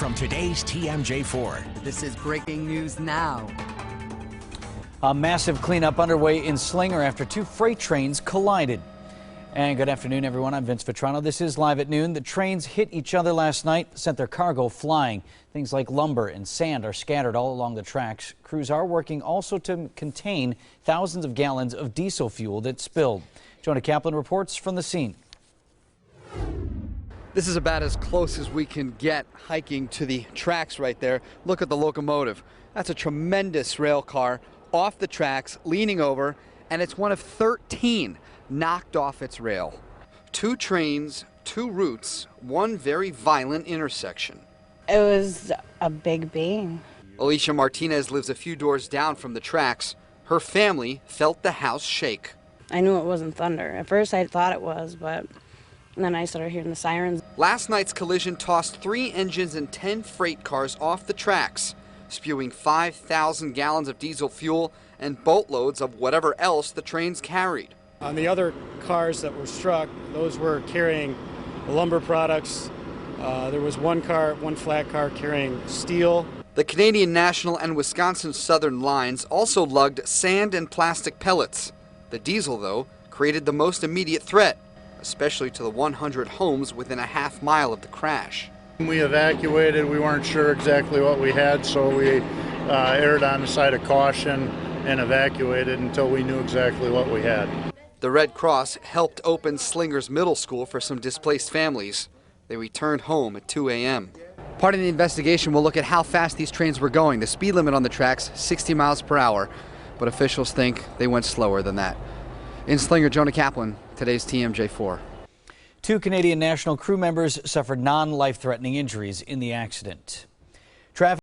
from today's TMJ4. This is breaking news now. A massive cleanup underway in Slinger after two freight trains collided. And good afternoon, everyone. I'm Vince Vitrano. This is Live at Noon. The trains hit each other last night, sent their cargo flying. Things like lumber and sand are scattered all along the tracks. Crews are working also to contain thousands of gallons of diesel fuel that spilled. Jonah Kaplan reports from the scene. This is about as close as we can get hiking to the tracks right there. Look at the locomotive. That's a tremendous rail car off the tracks, leaning over, and it's one of 13 knocked off its rail. Two trains, two routes, one very violent intersection. It was a big bang. Alicia Martinez lives a few doors down from the tracks. Her family felt the house shake. I knew it wasn't thunder. At first I thought it was, but then I started hearing the sirens. Last night's collision tossed 3 engines and 10 freight cars off the tracks, spewing 5,000 gallons of diesel fuel and boatloads of whatever else the trains carried. On the other cars that were struck, those were carrying lumber products. There was one flat car carrying steel. The Canadian National and Wisconsin Southern lines also lugged sand and plastic pellets. The diesel, though, created the most immediate threat, especially to the 100 homes within a half-mile of the crash. We evacuated. We weren't sure exactly what we had, so we erred on the side of caution and evacuated until we knew exactly what we had. The Red Cross helped open Slinger's middle school for some displaced families. They returned home at 2 a.m. Part of the investigation will look at how fast these trains were going. The speed limit on the tracks, 60 miles per hour, but officials think they went slower than that. In Slinger, Jonah Kaplan, today's TMJ4. Two Canadian National crew members suffered non-life-threatening injuries in the accident. Traffic